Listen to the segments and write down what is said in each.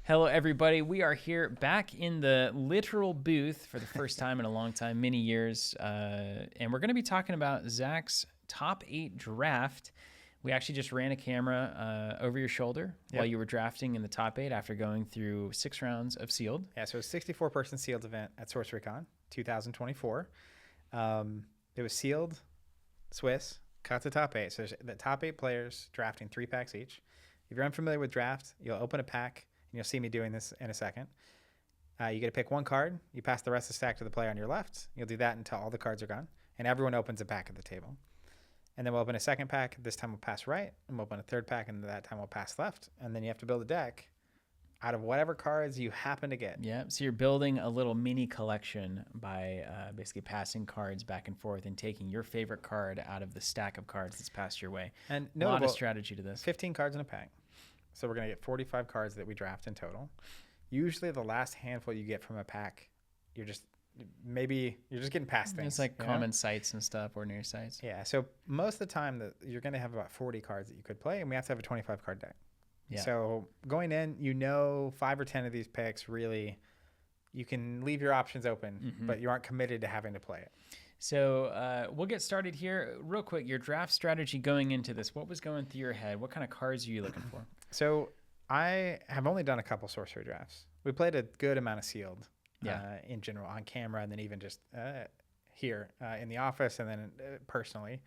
Hello, everybody. We are here back in the literal booth for the first time in a long time, many years. And we're going to be talking about Zach's top 8 draft. We actually just ran a camera over your shoulder while you were drafting in the top 8 after going through 6 rounds of sealed. Yeah, so it's a 64-person sealed event at SorceryCon 2024. It was sealed, Swiss, cut to top 8. So there's the top 8 players drafting 3 packs each. If you're unfamiliar with draft, you'll open a pack. You'll see me doing this in a second. You get to pick one card. You pass the rest of the stack to the player on your left. You'll do that until all the cards are gone. And everyone opens a pack at the table. And then we'll open a second pack. This time we'll pass right. And we'll open a third pack. And that time we'll pass left. And then you have to build a deck out of whatever cards you happen to get. Yeah, so you're building a little mini collection by basically passing cards back and forth and taking your favorite card out of the stack of cards that's passed your way. And a lot of strategy to this. 15 cards in a pack. So we're going to get 45 cards that we draft in total. Usually the last handful you get from a pack, you're just getting past things. It's like common sites and stuff, ordinary sites. Yeah, so most of the time you're going to have about 40 cards that you could play, and we have to have a 25 card deck. Yeah. So going in, 5 or 10 of these picks, really, you can leave your options open, but you aren't committed to having to play it. So we'll get started here. Real quick, your draft strategy going into this, what was going through your head? What kind of cards are you looking for? So I have only done a couple sorcery drafts. We played a good amount of sealed in general on camera, and then even just here in the office, and then personally.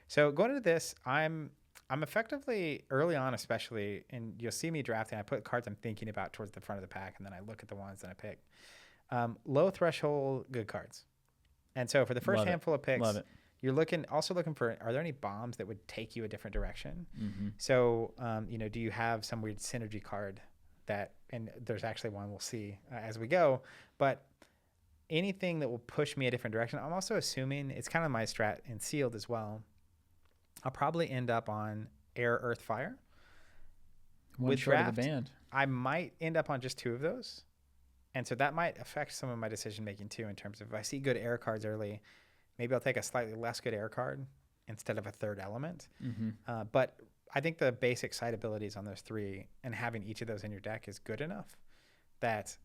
So going into this, I'm effectively early on, especially, and you'll see me drafting. I put cards I'm thinking about towards the front of the pack, and then I look at the ones that I pick. Low threshold, good cards. And so for the first handful of picks, you're also looking for, are there any bombs that would take you a different direction? So, do you have some weird synergy card and there's actually one we'll see as we go, but anything that will push me a different direction. I'm also assuming, it's kind of my strat in sealed as well, I'll probably end up on air, earth, fire. With short of the band. I might end up on just 2 of those. And so that might affect some of my decision making too, in terms of if I see good air cards early, maybe I'll take a slightly less good air card instead of a third element. But I think the basic side abilities on those 3 and having each of those in your deck is good enough that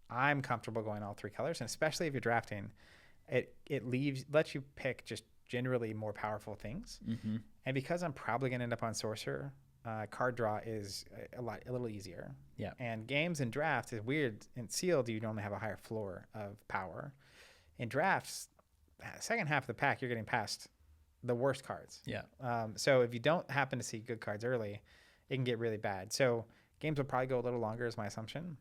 I'm comfortable going all 3 colors. And especially if you're drafting, it lets you pick just generally more powerful things. And because I'm probably going to end up on Sorcerer, card draw is a little easier. Yeah. And games and draft is weird. In sealed, you normally have a higher floor of power. In drafts, second half of the pack, you're getting past the worst cards. Yeah. So if you don't happen to see good cards early, it can get really bad. So games will probably go a little longer is my assumption.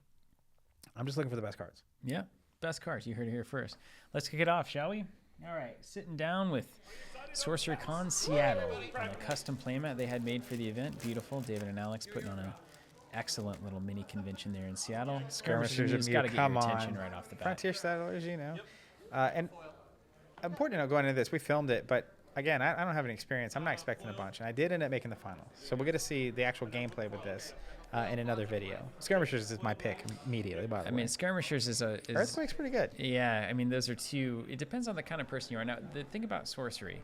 I'm just looking for the best cards. Yeah. Best cards. You heard it here first. Let's kick it off, shall we? All right. Sitting down with SorceryCon Seattle on a custom playmat they had made for the event. Beautiful. David and Alex putting on an excellent little mini convention there in Seattle. Skirmishers just got to get your attention right off the bat. Frontier settlers, and important to know going into this, we filmed it, but again, I don't have any experience. I'm not expecting a bunch, and I did end up making the final. So we'll get to see the actual gameplay with this in another video. Skirmishers is my pick immediately, by the way. Skirmishers is Earthquake's pretty good. Yeah, those are 2. It depends on the kind of person you are. Now, the thing about sorcery,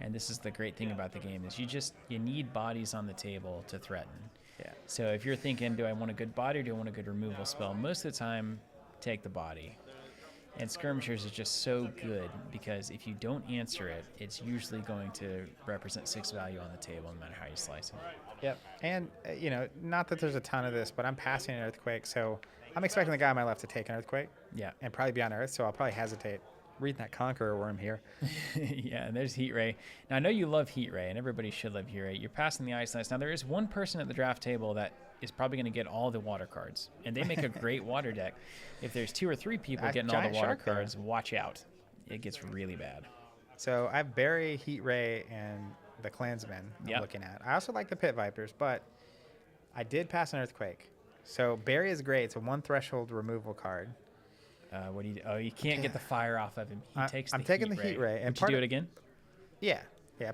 and this is the great thing about the game, is you need bodies on the table to threaten. Yeah. So if you're thinking, do I want a good body or do I want a good removal spell? Most of the time, take the body. And Skirmishers is just so good because if you don't answer it, it's usually going to represent 6 value on the table no matter how you slice it. Yep. And, not that there's a ton of this, but I'm passing an Earthquake, so I'm expecting the guy on my left to take an Earthquake. Yeah. And probably be on Earth, so I'll probably hesitate. Reading that Conqueror worm here. Yeah, and there's Heat Ray. Now, I know you love Heat Ray, and everybody should love Heat Ray. You're passing the Ice Knights. Now, there is one person at the draft table that is probably going to get all the water cards, and they make a great water deck. If there's 2 or 3 people getting all the water cards, watch out. It gets really bad. So I have Barry, Heat Ray, and the Clansmen I'm looking at. I also like the Pit Vipers, but I did pass an Earthquake. So Barry is great. It's a 1 threshold removal card. You can't get the fire off of him. I'm taking the Heat Ray. And would you do it again? Yeah.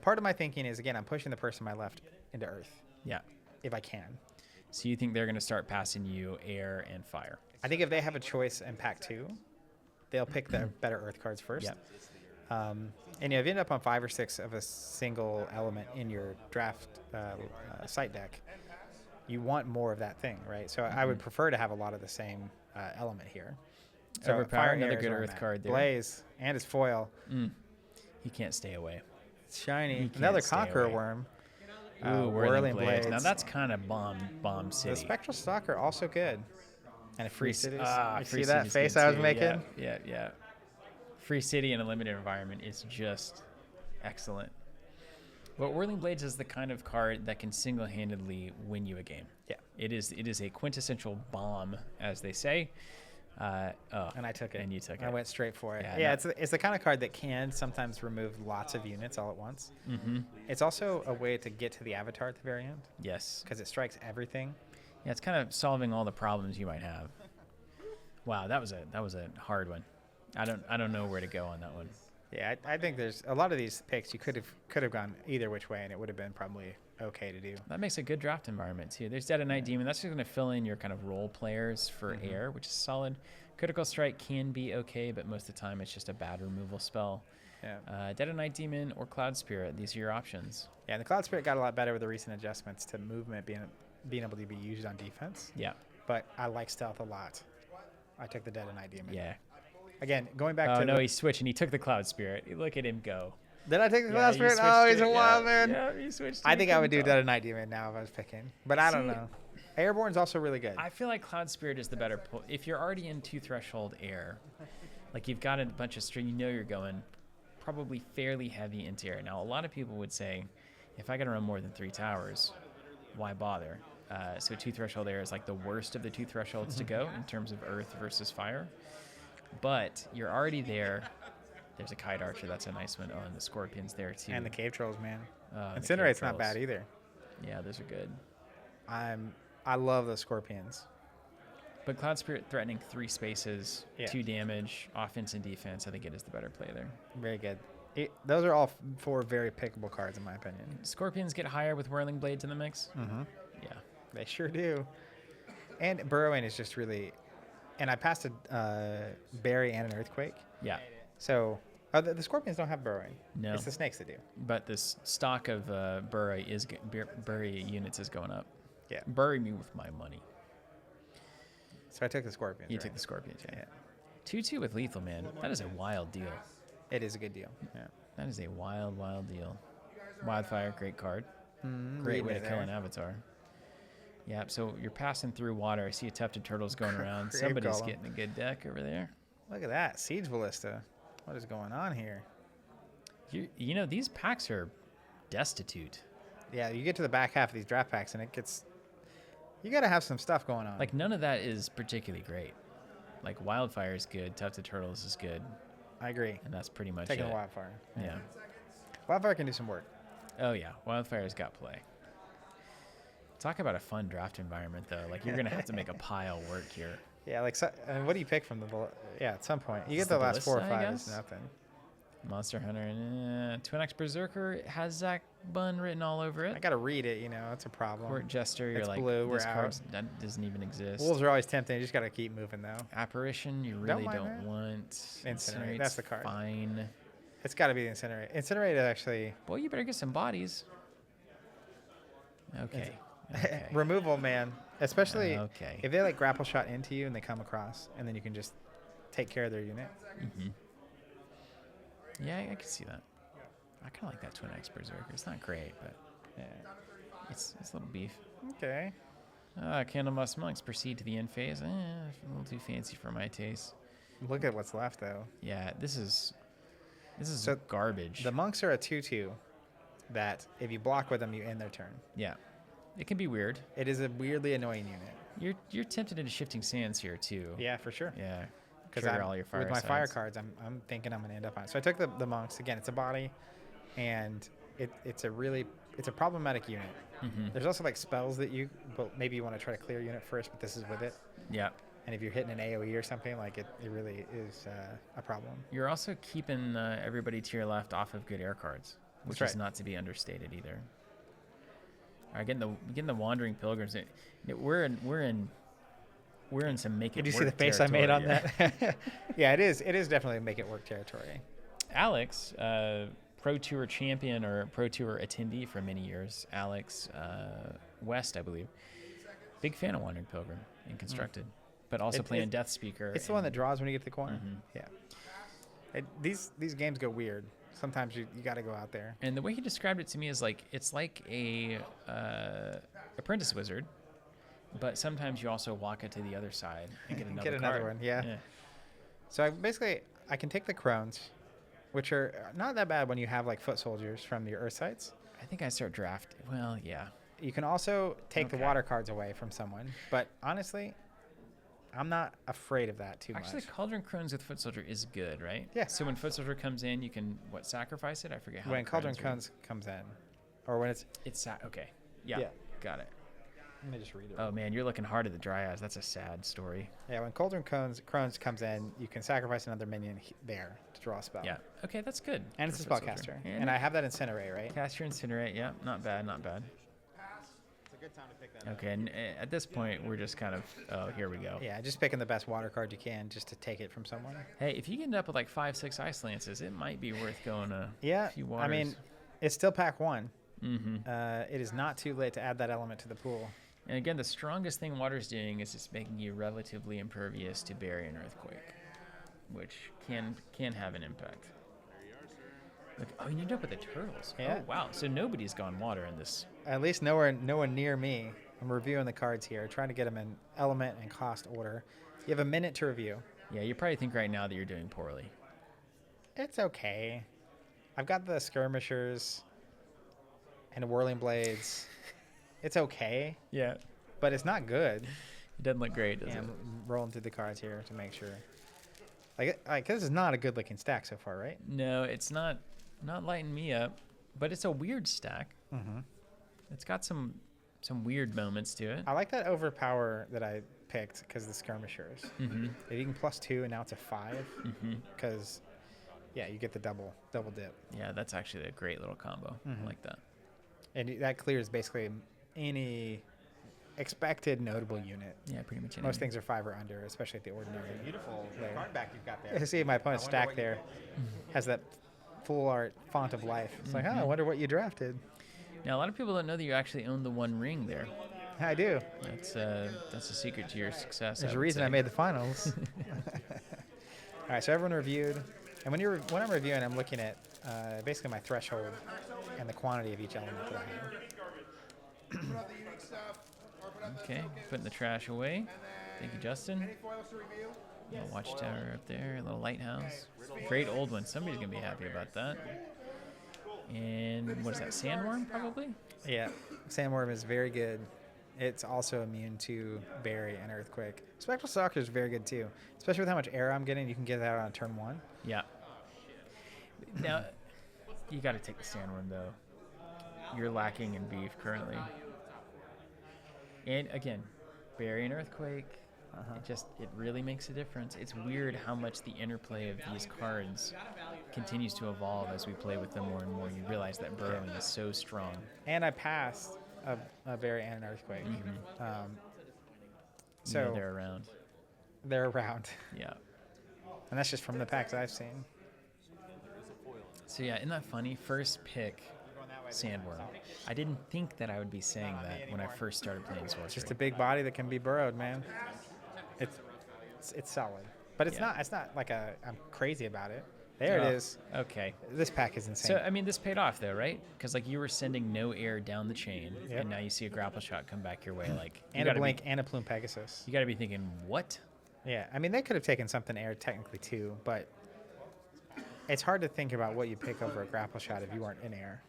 Part of my thinking is, again, I'm pushing the person on my left into Earth. Yeah. If I can. So you think they're going to start passing you air and fire? I think if they have a choice in pack 2, they'll pick the better Earth cards first. Yep. And if you end up on 5 or 6 of a single element in your draft site deck, you want more of that thing, right? So I would prefer to have a lot of the same element here. So Overpower, another Air is good where I'm Earth at. card there. Blaze and his foil. He can't stay away. It's shiny. He can't Another stay Conqueror away. worm. Ooh, Whirling Blades. Now Blades. that's kind of bomb city. The Spectral Stalker also good. And a Free Cities. You Free see that City's face good I was too. making? Yeah. Free City in a limited environment is just excellent. But Whirling Blades is the kind of card that can single-handedly win you a game. Yeah. It is a quintessential bomb, as they say. And I took it. And you took it. I went straight for it. Yeah, it's the kind of card that can sometimes remove lots of units all at once. It's also a way to get to the avatar at the very end. Yes. Because it strikes everything. Yeah, it's kind of solving all the problems you might have. Wow, that was a hard one. I don't know where to go on that one. Yeah, I think there's a lot of these picks you could have gone either which way, and it would have been probably okay to do. That makes a good draft environment too. There's Dead of Night Demon. That's just going to fill in your kind of role players for air, which is solid. Critical Strike can be okay, but most of the time it's just a bad removal spell. Yeah. Dead of Night Demon or Cloud Spirit. These are your options. Yeah, and the Cloud Spirit got a lot better with the recent adjustments to movement being able to be used on defense. Yeah. But I like stealth a lot. I took the Dead of Night Demon. Yeah. Again, going back to no, he switched and he took the Cloud Spirit. Look at him go. Did I take the Cloud you Spirit? switched Oh, he's it. a wild man. Yeah, he switched. I think I would do that. Dead of Night Demon now if I was picking. But I don't See, know. Airborne's also really good. I feel like Cloud Spirit is the better pull. If you're already in 2 threshold air, like you've got a bunch of string, you know you're going probably fairly heavy into air. Now, a lot of people would say, if I got to run more than 3 towers, why bother? So 2 threshold air is like the worst of the 2 thresholds to go in terms of earth versus fire. But you're already there. There's a Kite Archer. That's a nice one. Oh, and the Scorpion's there too. And the Cave Trolls, man. And the Incinerate's Cave not bad Trolls. either. Yeah, those are good. I love the Scorpions. But Cloud Spirit threatening 3 spaces, Yeah. 2 damage, offense and defense. I think it is the better play there. Very good. Those are all 4 very pickable cards in my opinion. Scorpions get higher with Whirling Blades in the mix. Yeah. They sure do. And Burrowing is just really... And I passed a Berry and an Earthquake. Yeah. So the Scorpions don't have Burrowing. No. It's the Snakes that do. But this stock of bury units is going up. Yeah. Bury me with my money. So I took the Scorpions. You right? took the Scorpions. Yeah. 2/2 with lethal, man. That is a wild deal. It is a good deal. Yeah. That is a wild deal. Wildfire, great card. Great Reading way to it kill there. an avatar. Yeah, so you're passing through water. I see a Tufted Turtles going around. Grave Somebody's Golem. getting a good deck over there. Look at that. Siege Ballista. What is going on here? You know, these packs are destitute. Yeah, you get to the back half of these draft packs and it gets... You got to have some stuff going on. Like, none of that is particularly great. Like, Wildfire is good. Tufted Turtles is good. I agree. And that's pretty much Taking it. the Wildfire. Yeah. Wildfire can do some work. Oh, yeah. Wildfire's got play. Talk about a fun draft environment, though. Like, you're going to have to make a pile work here. Yeah, like, so, and what do you pick from the... Yeah, at some point. You get the the last 4 or Ballista, I 5, it's guess? nothing. Monster Hunter and Twin X Berserker has Zach Bunn written all over it. I got to read it, you know. It's a problem. Court Jester, you're It's like, blue, we're this out. card that doesn't even exist. Wolves are always tempting. You just got to keep moving, though. Apparition, you really mind don't that. want. Incinerate, that's the card. Fine. It's got to be the Incinerate. Incinerate is actually... Boy, you better get some bodies. Okay. Okay. Removal, man. Especially Okay. if they, like, grapple shot into you and they come across, and then you can just take care of their unit. Yeah, I can see that. I kind of like that Twin X Berserker. It's not great, but Yeah. it's a little beef. Okay. Candlemoss Monks proceed to the end phase. A little too fancy for my taste. Look at what's left, though. Yeah, this is So garbage. The monks are a 2/2 that if you block with them, you end their turn. Yeah, it can be weird. It is a weirdly annoying unit. You're tempted into Shifting Sands here too. Yeah, for sure. Yeah. Because Trigger all your fire with my fire sides. cards, I'm thinking I'm going to end up on it. So I took the monks. Again, it's a body, and it's a problematic unit. There's also like spells that but maybe you want to try to clear a unit first, but this is with it. Yeah. And if you're hitting an AoE or something, like it really is a problem. You're also keeping everybody to your left off of good air cards, which That's is right. not to be understated either. All right, getting the Wandering Pilgrims. We're in some make it. Did you work see the face I made on territory here. that? Yeah, it is. It is definitely make it work territory. Alex, Pro Tour champion or Pro Tour attendee for many years. Alex West, I believe. Big fan of Wandering Pilgrim and Constructed, but also playing Death Speaker. It's the one that draws when you get to the corner. Yeah. These games go weird. Sometimes you got to go out there. And the way he described it to me is like it's like a apprentice wizard, but sometimes you also walk it to the other side and get another one. Yeah. So I can take the crones, which are not that bad when you have like foot soldiers from your earth sites. I think I start draft. Well, yeah. You can also take the water cards away from someone, but honestly, I'm not afraid of that too much. Actually, Cauldron Crones with Foot Soldier is good, right? Yeah. So when Foot Soldier comes in, you can sacrifice it? I forget how. When Cauldron Crones comes in, or when it's okay. Yeah. Got it. Let me just read it. Oh man, you're looking hard at the Dryads. That's a sad story. Yeah, when Cauldron Crones comes in, you can sacrifice another minion there to draw a spell. Yeah. Okay, that's good. And it's a spellcaster. And I have that Incinerate, right? Cast your Incinerate. Yeah, not bad, not bad. It's a good time to pick that up. Okay, and at this point, we're just kind of, oh, here we go. Yeah, just picking the best water card you can just to take it from someone. Hey, if you end up with like 5-6 Ice Lances, it might be worth going a few waters. I mean, it's still pack 1. It is not too late to add that element to the pool. And again, the strongest thing water's doing is it's making you relatively impervious to Barrier and Earthquake, which can have an impact. Look, oh, you end up with the turtles. Yeah. Oh, wow. So nobody's gone water in this. At least no one near me. I'm reviewing the cards here, trying to get them in element and cost order. You have a minute to review. Yeah, you probably think right now that you're doing poorly. It's okay. I've got the Skirmishers and the Whirling Blades. It's okay. Yeah. But it's not good. It doesn't look great, does it? I'm rolling through the cards here to make sure. Like this is not a good looking stack so far, right? No, it's not lighting me up, but it's a weird stack. It's got some weird moments to it. I like that overpower that I picked because of the Skirmishers. If you can +2 and now it's a 5 because you get the double dip. Yeah, that's actually a great little combo. I like that. And that clears basically any expected notable unit. Yeah, pretty much. Most things are 5 or under, especially at the ordinary. Beautiful card back you've got there. See my opponent's stack there has that full art font of life. It's like, I wonder what you drafted. Now, a lot of people don't know that you actually own the one ring there. I do. That's a secret to your success. There's a reason I made the finals. All right, so everyone reviewed. And when I'm reviewing, I'm looking at basically my threshold and the quantity of each element that I have. Okay, putting the trash away. Thank you, Justin. Little watchtower up there, a little lighthouse. Great old one. Somebody's gonna be happy about that. And what is that? Sandworm, probably. Yeah, Sandworm is very good. It's also immune to Berry and Earthquake. Spectral Stalker is very good too, especially with how much air I'm getting. You can get that on turn 1. Yeah. Now, you got to take the Sandworm though. You're lacking in beef currently. And again, Berry and Earthquake. It really makes a difference. It's weird how much the interplay of these cards continues to evolve as we play with them more and more. You realize that burrowing is so strong. And I passed a Berry and an Earthquake. So they're around. They're around. Yeah. And that's just from the packs I've seen. So yeah, isn't that funny? First pick, Sandworm. I didn't think that I would be saying that when I first started playing Sorcery. It's just a big body that can be burrowed, man. It's solid, but it's not like I'm crazy about it. There it is. Okay. This pack is insane. So I mean, this paid off though, right? Because like you were sending no air down the chain, and now you see a grapple shot come back your way, like and a blink and a Plume Pegasus. You got to be thinking, what? Yeah, I mean they could have taken something air technically too, but it's hard to think about what you pick over a grapple shot if you weren't in air.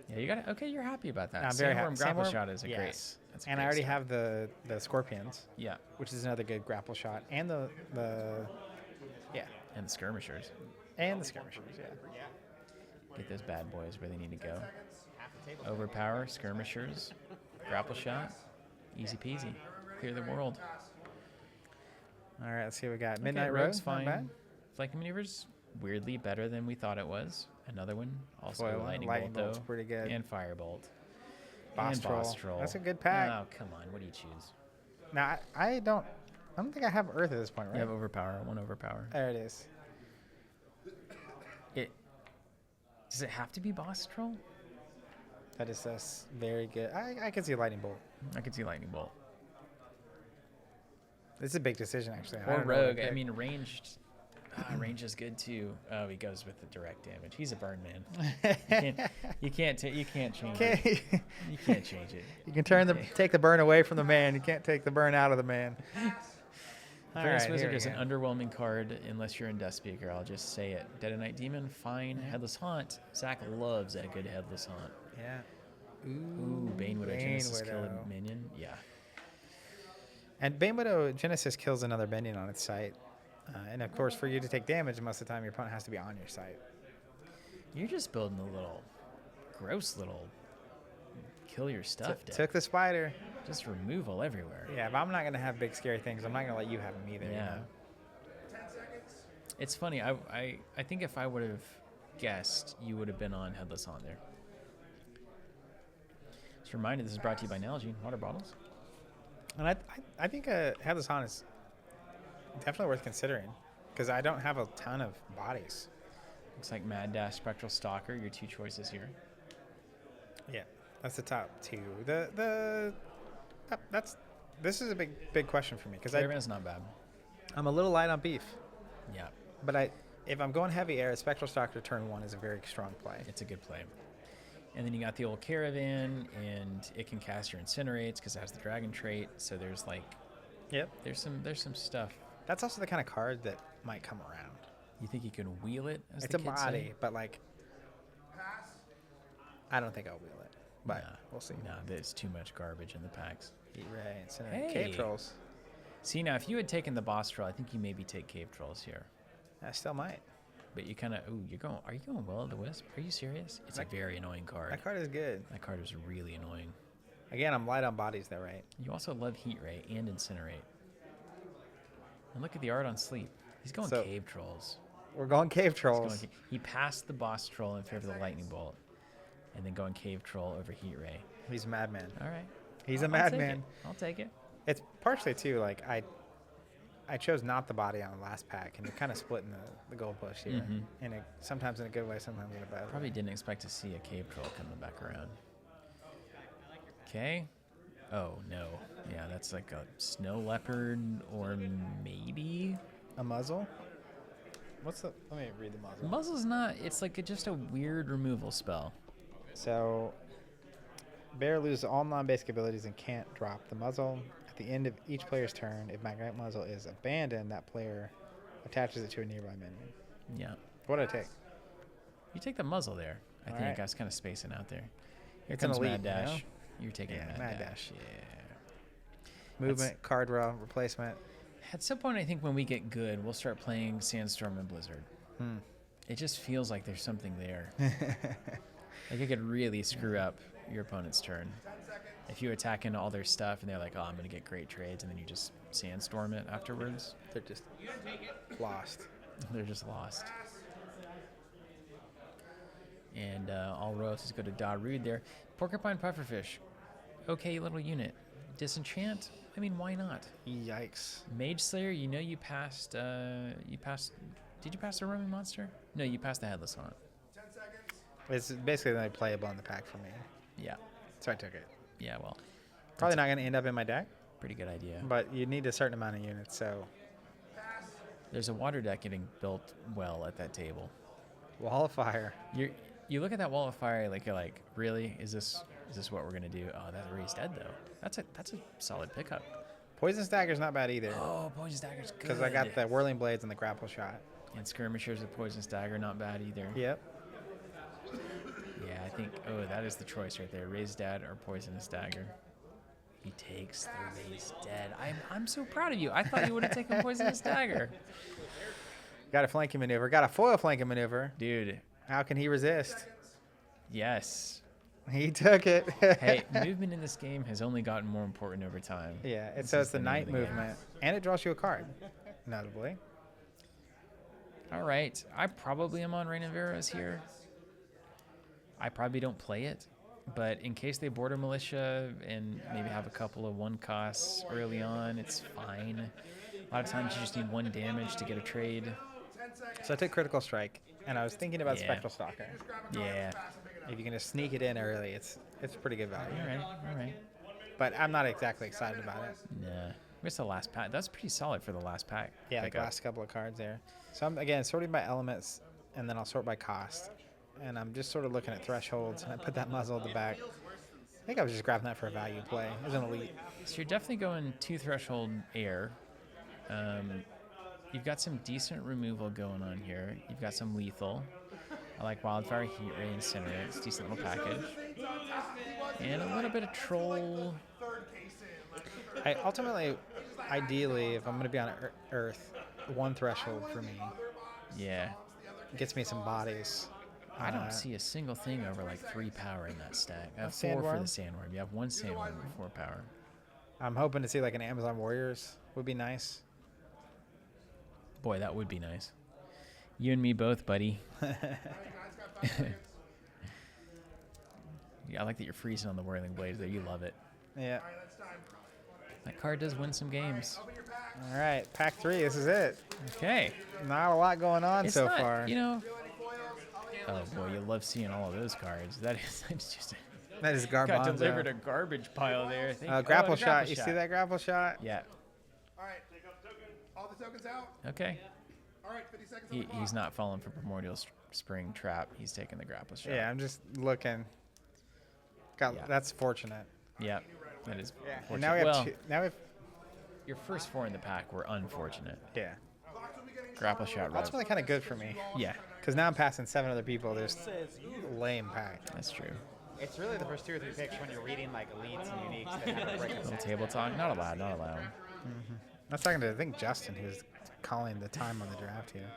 Yeah, you got it. Okay, you're happy about that. I'm very happy. Grapple shot is a great. That's and I already have the Scorpions. Yeah. Which is another good grapple shot, and the and the Skirmishers. And the Skirmishers, yeah. Get those bad boys where they need to go. Overpower, Skirmishers, grapple shot, easy peasy. Clear the world. All right, let's see what we got. Midnight Rogue's fine. Not bad. Flanking Maneuver's weirdly better than we thought it was. Another one, also Foil, lightning Bolt's bolt, though. pretty good. And Firebolt. Boss Troll. That's a good pack. Oh, come on. What do you choose? Now, I don't think I have Earth at this point, right? You have Overpower. 1 Overpower. There it is. Does it have to be Boss Troll? That is very good. I can see Lightning Bolt. I could see lightning bolt. This is a big decision, actually. Or rogue. I mean, ranged. Range is good too. Oh, he goes with the direct damage. He's a burn man. You can't change it. You can't change it. You can take the burn away from the man. You can't take the burn out of the man. Ferris Wizard is an underwhelming card unless you're in Death Speaker. I'll just say it. Dead of Night Demon, fine. Headless Haunt. Zach loves a good Headless Haunt. Yeah. Ooh, Bane Widow Genesis kill a minion. Yeah. And Bane Widow Genesis kills another minion on its site. And of course, for you to take damage, most of the time your opponent has to be on your site. You're just building a little gross little kill your stuff. Took the spider. Just removal everywhere. Yeah, but I'm not going to have big scary things. I'm not going to let you have them either. Yeah. You know? It's funny. I think if I would have guessed, you would have been on Headless on there. Just a reminder, this is brought to you by Nalgene water bottles. And I think Headless on is definitely worth considering because I don't have a ton of bodies. Looks like Mad Dash, Spectral Stalker, your two choices here. Yeah, that's the top two. This is a big question for me because Caravan's not bad. I'm a little light on beef. Yeah, but if I'm going heavy air, Spectral Stalker turn 1 is a very strong play. It's a good play. And then you got the old Caravan, and it can cast your Incinerates because it has the Dragon trait. So there's like, yep, there's some stuff. That's also the kind of card that might come around. You think you can wheel it? As it's the a kids body, say? but like, I don't think I'll wheel it. But we'll see. No, there's too much garbage in the packs. Right. Hey. Cave Trolls. See, now if you had taken the boss troll, I think you maybe take Cave Trolls here. I still might. But you kind of, are you going Will of the Wisp? Are you serious? It's a very annoying card. That card is good. That card is really annoying. Again, I'm light on bodies though, right? You also love Heat Ray and Incinerate. And look at the art on Sleep. He's going Cave Trolls. We're going Cave Trolls. He passed the boss troll in favor of the Lightning Bolt. And then going Cave Troll over Heat Ray. He's a madman. All right. He's a madman. I'll take it. It's partially too like I chose not the body on the last pack, and you're kind of splitting the goalpost here, and sometimes in a good way, sometimes in a bad way. Probably didn't expect to see a Cave Troll coming back around. Okay. Oh no. Yeah, that's like a Snow Leopard or maybe a muzzle. Let me read the muzzle. Muzzle's not. It's like just a weird removal spell. So, bear loses all non-basic abilities and can't drop the muzzle. At the end of each player's turn, if Magnetic Muzzle is abandoned, that player attaches it to a nearby minion. Yeah. What did I take? You take the muzzle there. I think right. I was kind of spacing out there. Here It's comes an elite, Mad Dash. you know? You're taking Mad Dash. Yeah. Movement, card draw, replacement. At some point, I think when we get good, we'll start playing Sandstorm and Blizzard. It just feels like there's something there. Like it could really screw up your opponent's turn. If you attack into all their stuff and they're like, oh, I'm going to get great trades, and then you just Sandstorm it afterwards. They're just lost. They're just lost. And all royalties go to Darude there. Porcupine Pufferfish. Okay, little unit. Disenchant? I mean, why not? Yikes. Mage Slayer, you know you passed, did you pass the roaming monster? No, you passed the Headless Haunt. It's basically the only playable in the pack for me. Yeah. So I took it. Yeah, well. Probably not going to end up in my deck. Pretty good idea. But you need a certain amount of units, so. There's a water deck getting built well at that table. Wall of Fire. You look at that Wall of Fire, like you're like, really? Is this what we're gonna do? Oh, that Ray's dead though. That's a solid pickup. Poison Stagger's not bad either. Oh, Poison Stagger's good. Because I got the Whirling Blades and the Grapple Shot. And Skirmishers with Poison Stagger, not bad either. Yep. Yeah, I think. Oh, that is the choice right there. Raised Dead or Poisonous Dagger. He takes the Raised Dead. I'm so proud of you. I thought you would have taken Poisonous Dagger. Got a flanking maneuver. Got a foil flanking maneuver. Dude. How can he resist? Yes. He took it. Hey, movement in this game has only gotten more important over time. Yeah, it's the night movement. And it draws you a card, notably. All right. I probably am on Reign of Arrows here. I probably don't play it, but in case they border militia and maybe have a couple of one costs early on, it's fine. A lot of times you just need 1 damage to get a trade. So I took Critical Strike, and I was thinking about Spectral Stalker. Yeah. If you can just sneak it in early, it's pretty good value. All right. but I'm not exactly excited about it. Nah. What's the last pack? That's pretty solid for the last pack. Yeah, the pickup. last couple of cards there. So I'm, again, sorting by elements, and then I'll sort by cost. And I'm just sort of looking at thresholds, and I put that muzzle at the back. I think I was just grabbing that for a value play as an elite. So you're definitely going 2 threshold air. You've got some decent removal going on here. You've got some lethal. I like Wildfire, Heat Ray, Incinerate. It's a decent little package. And a little bit of Troll. Ultimately, ideally, if I'm going to be on Earth, 1 threshold for me Yeah. gets me some bodies. I don't see a single thing over like 3 power in that stack. I have 4 for Sandworm? the Sandworm. You have 1 Sandworm with 4 power. I'm hoping to see like an Amazon Warriors would be nice. Boy, that would be nice. You and me both, buddy. Yeah, I like that you're freezing on the Whirling Blades there. You love it. Yeah. That card does win some games. All right, pack 3. This is it. Okay. Not a lot going on so not, far. You know. Oh boy, you love seeing all of those cards. That's just That is got Garbanzo. delivered a garbage pile there. Grapple shot. You see that grapple shot? Yeah. All right, take up token. All the tokens out. Okay. All right, 50 seconds on the clock. He's not falling for Primordial Spring Trap. He's taking the grapple shot. Yeah, I'm just looking. Yeah. That's fortunate. Yep. That is. And fortunate. now we have well, 2. Now we have. your first 4 in the pack were unfortunate. Yeah. Grapple shot. That's really kind of good for me. Yeah, Because now I'm passing 7 other people. There's lame pack. that's true. It's really the first 2 or 3 picks when you're reading like elites and uniques that have a break of Little table talk. Not allowed. Not allowed. I was talking to, I think, Justin, who's calling the time on the draft here.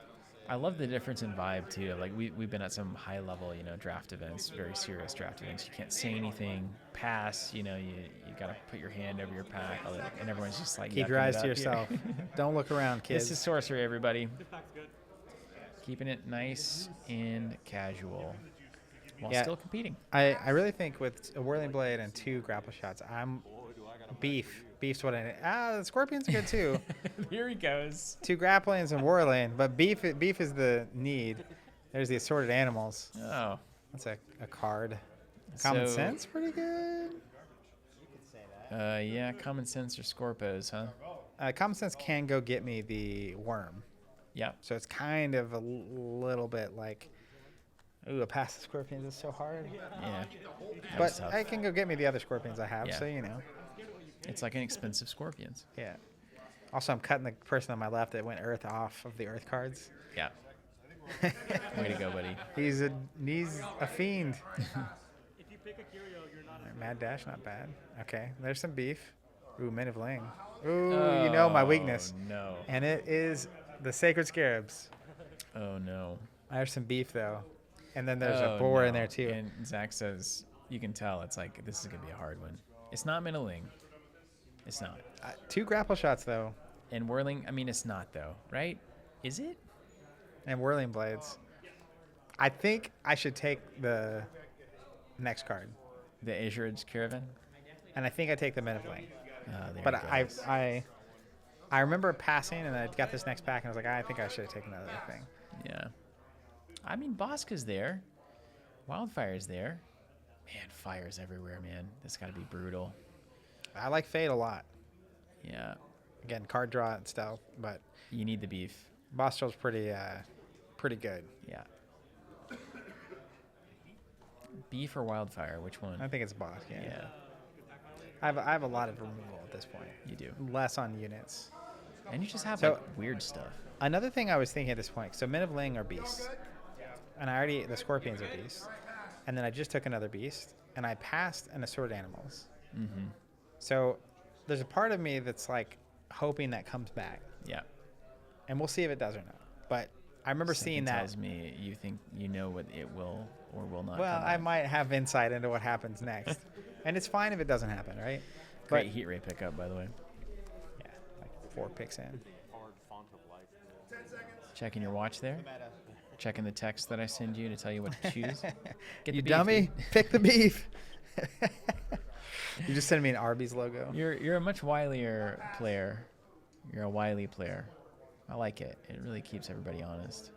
I love the difference in vibe too. Like we've been at some high level, draft events, very serious draft events. You can't say anything, pass. You gotta put your hand over your pack, and everyone's just like Keep your yucking eyes it to up here. yourself. Don't look around, kids. This is sorcery, everybody. Keeping it nice and casual while still competing. I really think with a Whirling Blade and 2 grapple shots, I'm beef. Beef's what I need. The Scorpion's good too. Here he goes. 2 grapplings and whirling, but beef is the need. There's the assorted animals. Oh. That's a card. Common So- sense, pretty good. Yeah, common sense or Scorpos, huh? Common sense can go get me the worm, Yeah. so it's kind of a little bit like, ooh, a pass the scorpions is so hard. Yeah. That was But tough. I can go get me the other scorpions I have, Yeah. so It's like an expensive Scorpions. yeah. Also, I'm cutting the person on my left that went Earth off of the Earth cards. Yeah. Way to go, buddy. He's a fiend. Alright, Mad Dash, not bad. Okay, there's some beef. Ooh, Men of Ling. Ooh, you know my weakness. Oh, no. And it is the Sacred Scarabs. Oh, no. There's some beef, though. And then there's Oh, a boar in no. there, too. And Zach says, you can tell, it's like, this is going to be a hard one. It's not Middling. It's not. 2 grapple shots, though, And Whirling, I mean, it's not, though, right? Is it? and Whirling Blades. I think I should take the next card. The Azured's Caravan? And I think I take the Men of Ling. There But it goes. I remember passing, and I got this next pack, and I was like, I think I should have taken that other thing. Yeah. I mean, Bosca's there. Wildfire's there. Man, fire's everywhere, man. This got to be brutal. I like Fade a lot. Yeah. Again, card draw and stealth, but You need the beef. Bostrel's pretty good. Yeah. Beef or Wildfire? Which one? I think it's Boss. Yeah. Yeah, I have a lot of removal at this point. you do. Less on units. And you just have So- like weird stuff. Another thing I was thinking at this point. So Men of Ling are beasts, and the Scorpions are beasts, and then I just took another beast, and I passed an assorted animals. Mm-hmm. So there's a part of me that's like hoping that comes back, Yeah. and we'll see if it does or not. But I remember seeing that. Tells me you think you know what it will or will not. Well, come I back. might have insight into what happens next, and it's fine if it doesn't happen, right? Great But heat ray pickup, by the way. yeah, like 4 picks in. Checking your watch there. Checking the text that I send you to tell you what to choose. Get You the beef, dummy, dude. pick the beef. You just sent me an Arby's logo. You're a much wilier player. You're a wily player. I like it. It really keeps everybody honest.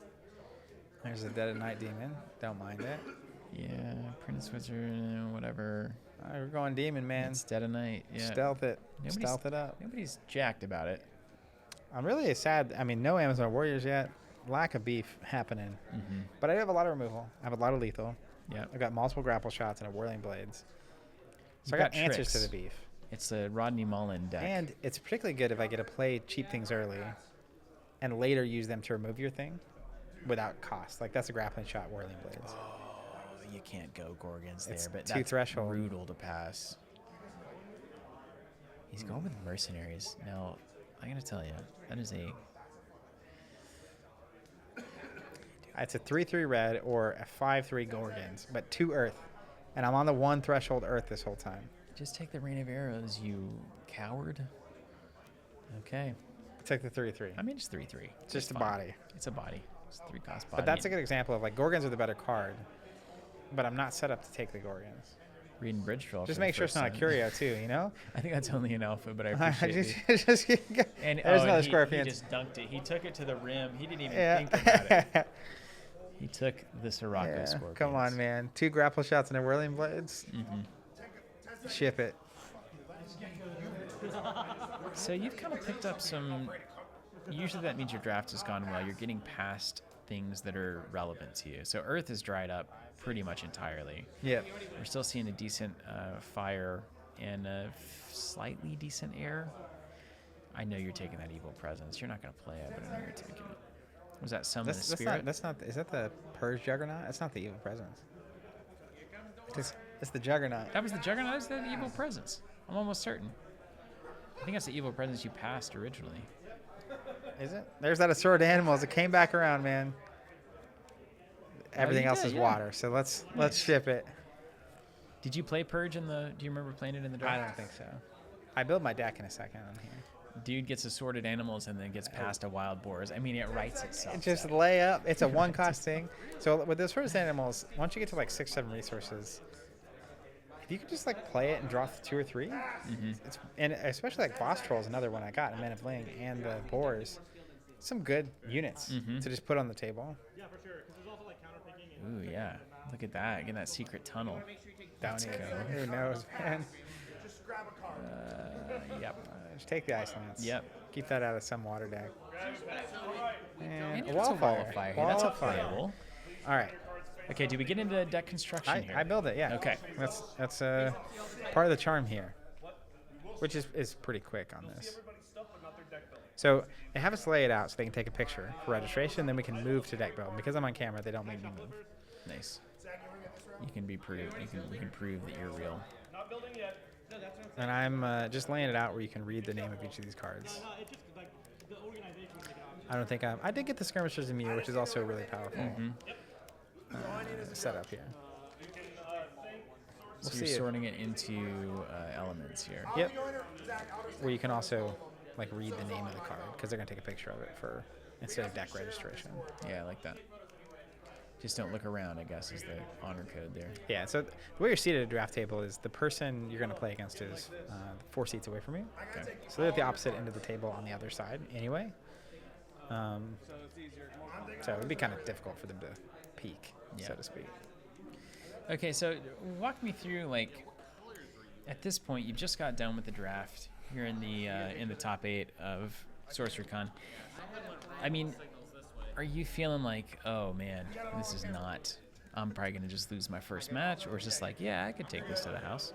There's a Dead at Night demon. Don't mind it. Yeah, Prince Wizard, whatever. All right, we're going demon, man. It's dead of night. Yeah. Stealth it. Nobody's- Stealth it up. Nobody's jacked about it. I'm really sad. I mean, no Amazon Warriors yet. Lack of beef happening. Mm-hmm. But I do have a lot of removal. I have a lot of lethal. Yeah. I've got multiple grapple shots and a whirling blades. So You've I got answers to tricks. the beef. It's the Rodney Mullen deck. And it's particularly good if I get to play cheap things early and later use them to remove your thing without cost. Like, that's a grappling shot, whirling blades. you can't go Gorgons there, It's but two that's threshold. brutal to pass. He's going with mercenaries. Now, I gotta tell you, that is a... It's a 3/3 red or a 5/3 Gorgons, but 2 earth. And I'm on the 1 threshold earth this whole time. Just take the rain of arrows, you coward. Okay. Take the 3/3. I mean, it's 3/3. It's just a fine. body. It's a body. It's 3-cost body. But that's a good example of, like, Gorgons are the better card, but I'm not set up to take the Gorgons. Reading Bridge Troll. Just for the make sure it's first not a time. curio, too, you know? I think that's only an alpha, but I appreciate it. just, And there's another he scorpion. just dunked it. He took it to the rim. He didn't even Yeah. think about it. He took the Sirocco Yeah, Scorpions. come on, man. 2 grapple shots and a whirling blades. Mm-hmm. Ship it. So you've kind of picked up some... Usually that means your draft has gone well. You're getting past things that are relevant to you. So Earth is dried up pretty much entirely. Yep. We're still seeing a decent fire and a slightly decent air. I know you're taking that evil presence. You're not going to play it, but I know you're taking it. Was that Summon the Spirit? That's not. Is that the Purge Juggernaut? That's not the evil presence. It's the Juggernaut. That was the Juggernaut. Is that the evil presence? I'm almost certain. I think that's the evil presence you passed originally. Is it? There's that Assorted Animals. It came back around, man. Everything you else did, is yeah. water, so let's ship it. Did you play Purge in the... Do you remember playing it in the draft? I don't think so. I build my deck in a second on here. Dude gets assorted animals and then gets past a wild boars. I mean, it writes itself. Just Zach. lay up. It's a 1-cost thing. So with the Assorted Animals, once you get to like 6-7 resources, if you could just like play it and draw 2 or 3, it's, and especially like Boss Troll is another one I got, Men of Ling and the Boars, some good units to just put on the table. Ooh, yeah. Look at that. Getting that secret tunnel. Down Let's here. go. Who knows, man? Yep. Just take the Ice Lance. Yep. Keep that out of some water deck. And It's a wall of fire here. That's a Wall of fire. playable. All right. Okay, do we get into deck construction here? I build it, yeah. Okay. That's part of the charm here, which is pretty quick on this. So they have us lay it out so they can take a picture for registration, then we can move to deck build. Because I'm on camera, they don't make me move. Nice. You can be proved. We can prove that you're real. And I'm just laying it out where you can read the name of each of these cards. I don't think I did get the Skirmishers of Mew, which is also really powerful setup here. So We'll you're see it. sorting it into elements here. Yep. Where you can also like read the name of the card because they're gonna take a picture of it for instead of deck registration. Yeah, I like that. Just don't look around, I guess, is the honor code there. Yeah. So the way you're seated at a draft table is the person you're gonna play against is 4 seats away from you. Okay. So they're at the opposite end of the table on the other side anyway. So it'd be kind of difficult for them to peek, so to speak. Okay, so walk me through, like, at this point, you've just got done with the draft. You're in the top 8 of SorceryCon. I mean, are you feeling like, oh man, this is not... I'm probably gonna just lose my first match, or is just like, yeah, I could take this to the house?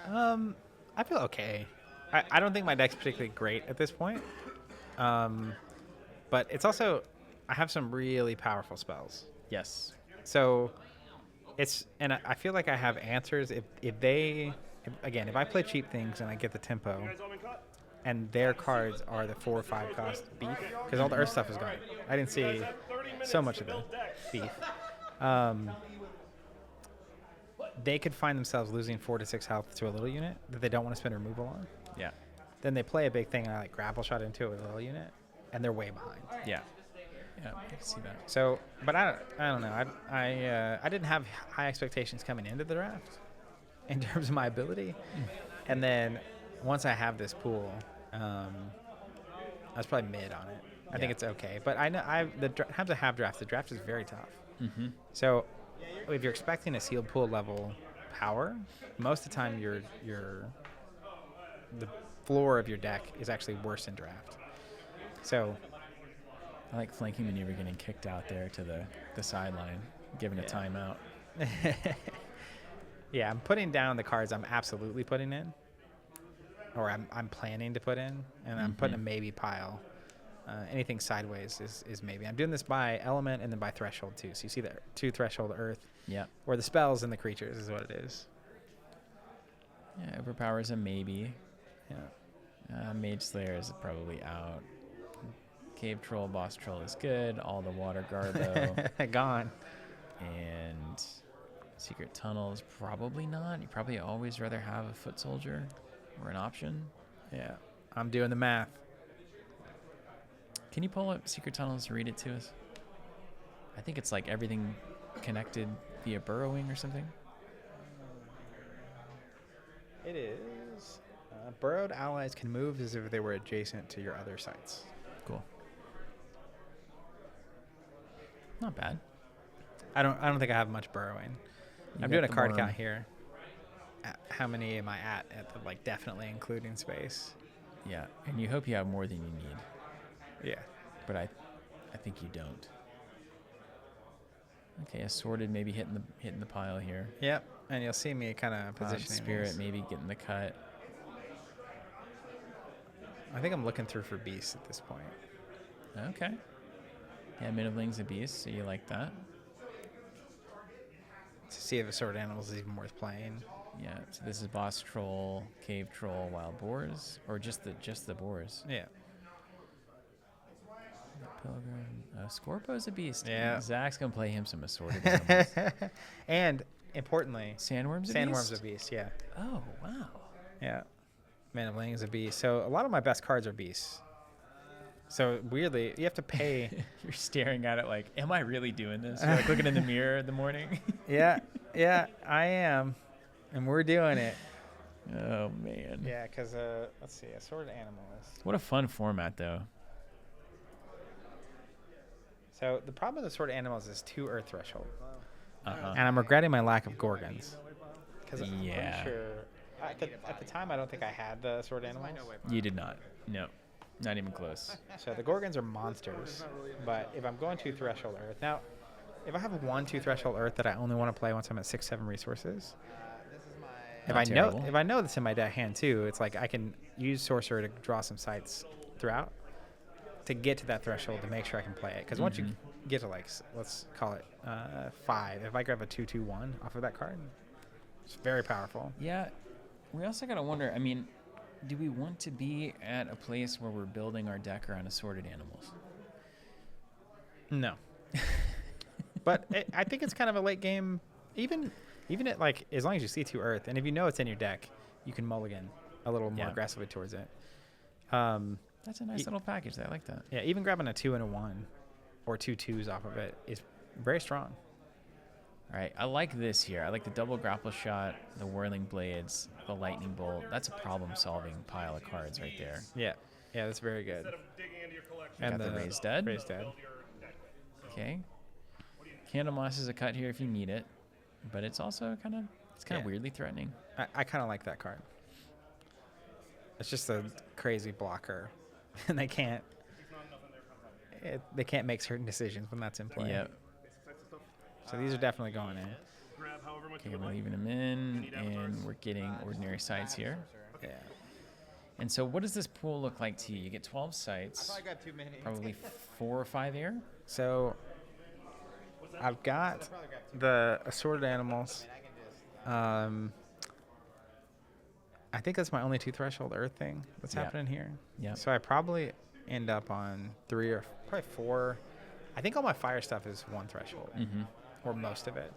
I feel okay. I don't think my deck's particularly great at this point. But it's also, I have some really powerful spells. Yes. So and I feel like I have answers if I play cheap things and I get the tempo and their cards are the 4 or 5 cost beef, because all the earth stuff is gone. I didn't see so much of the beef. They could find themselves losing 4 to 6 health to a little unit that they don't want to spend removal on. Yeah. Then they play a big thing and I like grapple shot into it with a little unit, and they're way behind. Yeah. Yeah, I can see that. So, but I don't know. I didn't have high expectations coming into the draft in terms of my ability, and then once I have this pool, I was probably mid on it. I think it's okay, but I know have to have draft. The draft is very tough. So, if you're expecting a sealed pool level power, most of the time the floor of your deck is actually worse in draft. So I like flanking maneuver getting kicked out there to the sideline, giving a timeout. yeah, I'm putting down the cards I'm absolutely putting in, or I'm planning to put in, and I'm putting a maybe pile. Anything sideways is maybe. I'm doing this by element and then by threshold too. So you see the 2 threshold earth. Yeah. Or the spells and the creatures is what it is. Yeah, overpower is a maybe. Yeah. Mage Slayer is probably out. Cave Troll, Boss Troll is good. All the Water Garbo. Gone. And Secret Tunnels, probably not. You probably always rather have a Foot Soldier or an option. Yeah. I'm doing the math. Can you pull up Secret Tunnels and read it to us? I think it's like everything connected via burrowing or something. It is. Burrowed allies can move as if they were adjacent to your other sites. Cool. Not bad. I don't think I have much burrowing. I'm doing a card count here. How many am I at the like definitely including space? Yeah, and you hope you have more than you need. Yeah. But I think you don't. Okay, Assorted maybe hitting the pile here. Yep. And you'll see me kind of positioning. Spirit this. maybe getting the cut. I think I'm looking through for beasts at this point. Okay. Yeah, Minivling's a beast, so you like that. To see if Assorted Animals is even worth playing. Yeah, so this is Boss Troll, Cave Troll, Wild Boars, or just the boars. Yeah. Pilgrim. Scorpo's a beast. Yeah. Zach's going to play him some Assorted Animals. And, importantly... Sandworm's a beast? Sandworm's a beast, yeah. Oh, wow. Yeah. Man of Bling is a beast. So, a lot of my best cards are beasts. So, weirdly, you have to pay... You're staring at it like, am I really doing this? You're like looking in the mirror in the morning. Yeah, I am. And we're doing it. Oh, man. Yeah, because, let's see, Assorted Animals. What a fun format, though. So the problem with Assorted Animals is 2 Earth Threshold. Uh-huh. And I'm regretting my lack of Gorgons. Because I'm Yeah. pretty sure... At the time, I don't think I had the Assorted Animals. You did not. No. Not even close. So the Gorgons are monsters. But if I'm going 2 Threshold Earth... Now, if I have a 1/2 Threshold Earth that I only want to play once I'm at 6-7 resources... If I know this in my deck hand too, it's like I can use Sorcerer to draw some sites throughout to get to that threshold to make sure I can play it. Because once you get to like, let's call it 5, if I grab a 2/2/1 off of that card, it's very powerful. Yeah. We also got to wonder, I mean, do we want to be at a place where we're building our deck around Assorted Animals? No. But I think it's kind of a late game, even at like, as long as you see 2 Earth, and if you know it's in your deck, you can mulligan a little more aggressively towards it. That's a nice little package. I like that. Yeah, even grabbing a 2 and a 1 or 2 2s off of it is very strong. All right, I like this here. I like the double grapple shot, the whirling blades, the lightning bolt. That's a problem-solving pile of cards right there. Yeah, that's very good. And the Raised Dead. Raised Dead. Okay. Candlemoss is a cut here if you need it, but it's also kind of weirdly threatening. I kind of like that card. It's just a crazy blocker, and they can't make certain decisions when that's in play. Yep. So these are definitely going in. Okay, we're leaving them in, and we're getting ordinary sites here. Yeah. And so what does this pool look like to you? You get 12 sites, probably 4 or 5 air. So I've got the Assorted Animals. I think that's my only 2 Threshold Earth thing that's happening here. Yeah. So I probably end up on 3 or probably 4. I think all my fire stuff is 1 Threshold, or most of it.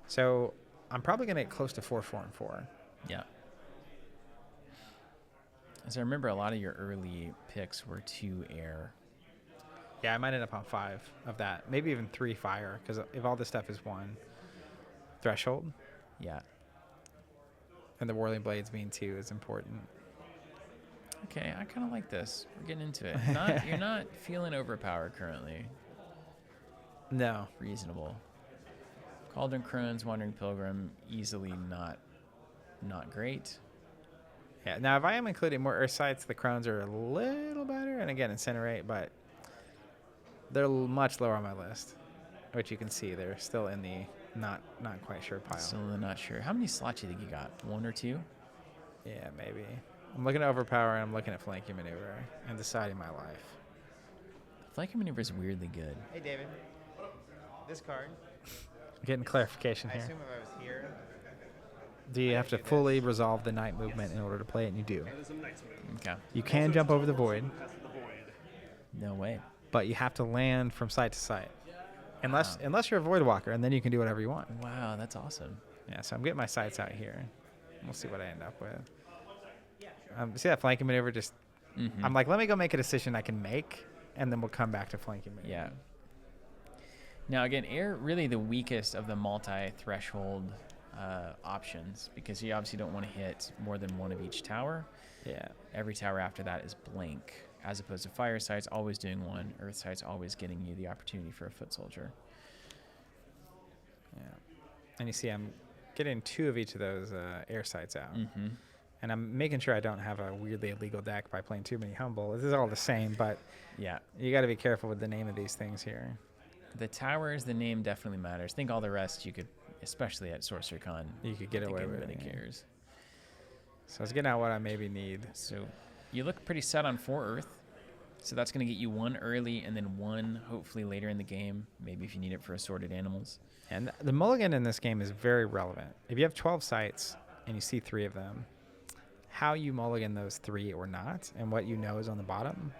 So I'm probably going to get close to 4, 4, and 4. Yeah. As I remember, a lot of your early picks were 2 air. Yeah, I might end up on 5 of that. Maybe even 3 fire, because if all this stuff is 1 Threshold. Yeah. And the Whirling Blades being 2 is important. Okay, I kind of like this. We're getting into it. You're not feeling overpowered currently. No. Reasonable. Cauldron Crones, Wandering Pilgrim, easily not great. Yeah. Now, if I am including more Earth sites, the Crones are a little better. And again, Incinerate, but they're much lower on my list, which you can see they're still in the not quite sure pile. Still not sure. How many slots do you think you got? 1 or 2? Yeah, maybe. I'm looking at Overpower and I'm looking at Flanking Maneuver and deciding my life. Flanking Maneuver is weirdly good. Hey, David. This card, Getting clarification I here. assume if I was here, Do you have to fully resolve the night movement in order to play it? And you do. Okay. You can jump over the void, No way. but you have to land from site to site. Unless you're a Void Walker, and then you can do whatever you want. Wow, that's awesome. Yeah, so I'm getting my sights out here. We'll see what I end up with. See that Flanking Maneuver? Just I'm like, let me go make a decision I can make, and then we'll come back to Flanking Maneuver. Yeah. Now, again, air really the weakest of the multi-threshold options because you obviously don't want to hit more than one of each tower. Yeah. Every tower after that is blank, as opposed to fire sites always doing one, earth sites always getting you the opportunity for a foot soldier. Yeah. And you see I'm getting 2 of each of those air sites out. Mm-hmm. And I'm making sure I don't have a weirdly illegal deck by playing too many Humble. This is all the same, but Yeah. you got to be careful with the name of these things here. The towers, the name definitely matters. Think all the rest you could, especially at SorceryCon. You could get I think away with really it. Yeah. cares. So I was getting out what I maybe need. So you look pretty set on 4 Earth. So that's going to get you 1 early and then 1 hopefully later in the game. Maybe if you need it for assorted animals. And the mulligan in this game is very relevant. If you have 12 sites and you see 3 of them, how you mulligan those 3 or not and what you know is on the bottom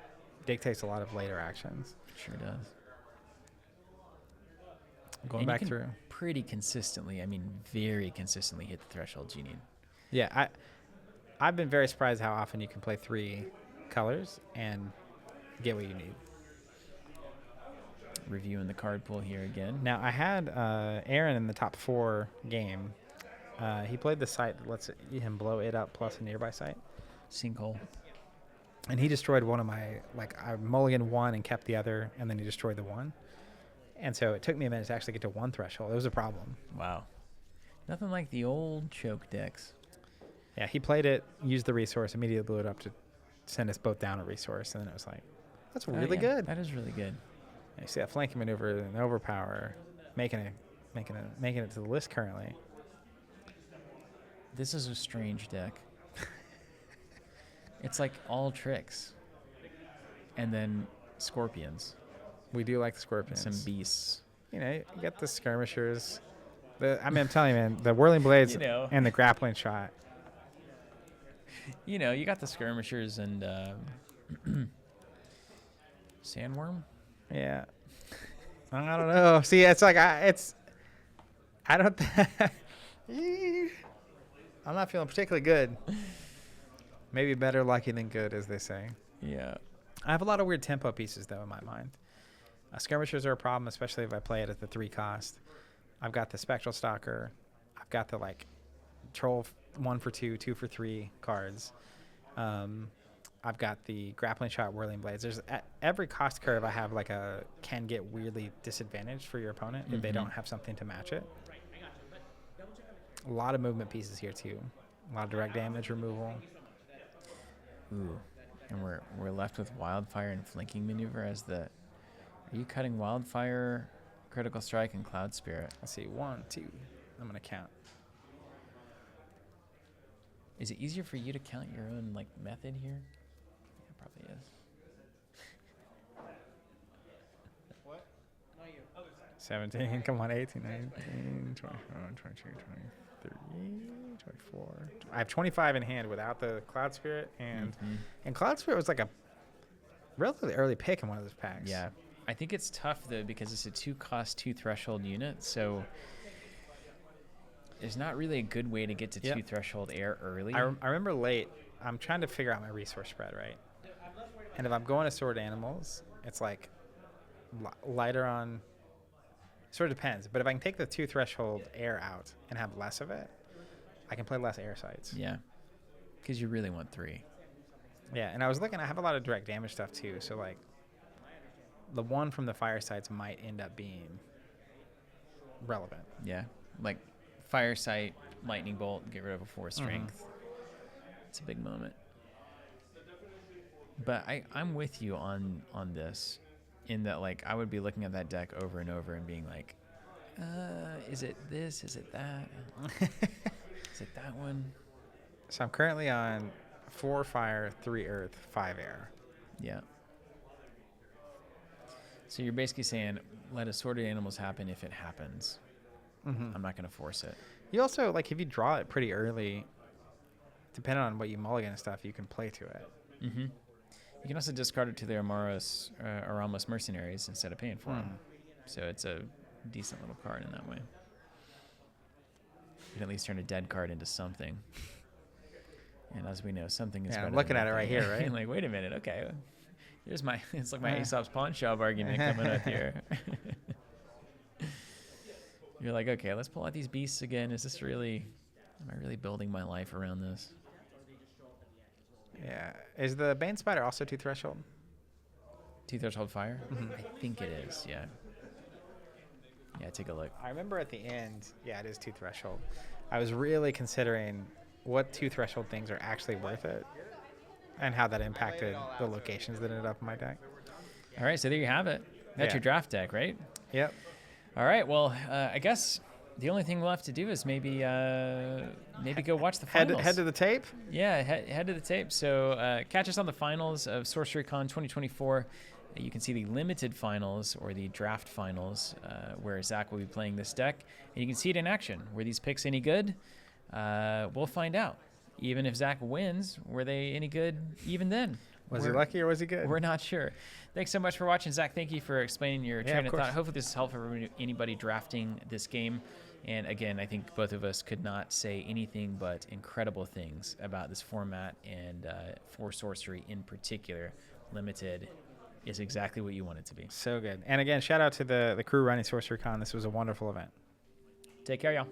dictates a lot of later actions. Sure does. Going And you back can through. pretty consistently, I mean very consistently hit the thresholds you need. Yeah, I've been very surprised how often you can play 3 colors and get what you need. Reviewing the card pool here again. Now, I had Aaron in the top 4 game. He played the site that lets him blow it up plus a nearby site. Sinkhole. And he destroyed one of my, like, I mulliganed 1 and kept the other, and then he destroyed the 1. And so it took me a minute to actually get to 1 threshold. It was a problem. Wow. Nothing like the old choke decks. Yeah, he played it, used the resource, immediately blew it up to send us both down a resource, and then it was like, that's really good. That is really good. And you see that Flanking Maneuver and Overpower making it to the list currently. This is a strange deck. It's like all tricks. And then scorpions. We do like the Scorpions. Some beasts. You know, you got the Skirmishers. I'm telling you, man, the Whirling Blades You know. and the Grappling Shot. You know, you got the skirmishers and sandworm. Yeah. I don't know. See, it's like I don't. I'm not feeling particularly good. Maybe better lucky than good, as they say. Yeah. I have a lot of weird tempo pieces, though, in my mind. Skirmishers are a problem, especially if I play it at the 3 cost. I've got the Spectral Stalker. I've got the, like, Troll 1 for 2, 2 for 3 cards. I've got the Grappling Shot, Whirling Blades. There's at every cost curve I have, like, can get weirdly disadvantaged for your opponent if they don't have something to match it. A lot of movement pieces here, too. A lot of direct damage removal. Ooh. And we're left with Wildfire and Flanking Maneuver as the... Are you cutting Wildfire, Critical Strike, and Cloud Spirit? Let's see. 1, 2. I'm going to count. Is it easier for you to count your own, like, method here? Yeah, it probably is. what? Not you. Other side. 17, come on, 18, 19, 21, 22, 23, 24. I have 25 in hand without the Cloud Spirit, and Cloud Spirit was like a relatively early pick in one of those packs. Yeah. I think it's tough, though, because it's a 2-cost, 2-threshold unit, so there's not really a good way to get to 2-threshold air early. I remember late, I'm trying to figure out my resource spread, right? And if I'm going to Sword Animals, it's like lighter on... Sort of depends, but if I can take the 2-threshold air out and have less of it, I can play less air sites. Yeah, because you really want 3. Yeah, and I was looking, I have a lot of direct damage stuff too, so like the 1 from the fire sites might end up being relevant. Yeah, like Fire Sight, Lightning Bolt, get rid of a 4 strength. It's a big moment. But I'm with you on this, in that like I would be looking at that deck over and over and being like, is it this? Is it that? Is it that one? So I'm currently on 4 fire, 3 earth, 5 air. Yeah. So you're basically saying, let assorted animals happen if it happens. I'm not going to force it. You also, like, if you draw it pretty early, depending on what you mulligan and stuff, you can play to it. You can also discard it to the Aramos Mercenaries instead of paying for them. So it's a decent little card in that way. You can at least turn a dead card into something. And as we know, something is better. I'm looking than at it right nothing. here, right? Like, wait a minute. Okay. Here's my, it's like my Aesop's pawn shop argument coming up here. You're like, okay, let's pull out these beasts again. Is this really, am I really building my life around this? Yeah. Is the Bane Spider also 2 threshold? 2 threshold fire? I think it is, yeah. Yeah, take a look. I remember at the end, yeah, it is 2 threshold. I was really considering what 2 threshold things are actually worth it and how that impacted the locations that ended up in my deck. All right, so there you have it. That's your draft deck, right? Yep. All right, well, I guess the only thing left to do is maybe go watch the finals. Head to the tape? Yeah, head to the tape. So catch us on the finals of SorceryCon 2024. You can see the limited finals or the draft finals where Zach will be playing this deck. And you can see it in action. Were these picks any good? We'll find out. Even if Zach wins, were they any good even then? Was he lucky or was he good? We're not sure. Thanks so much for watching, Zach. Thank you for explaining your train of thought. Hopefully this is helpful for anybody drafting this game. And again, I think both of us could not say anything but incredible things about this format and for Sorcery in particular. Limited is exactly what you want it to be. So good. And again, shout out to the crew running SorceryCon. This was a wonderful event. Take care, y'all.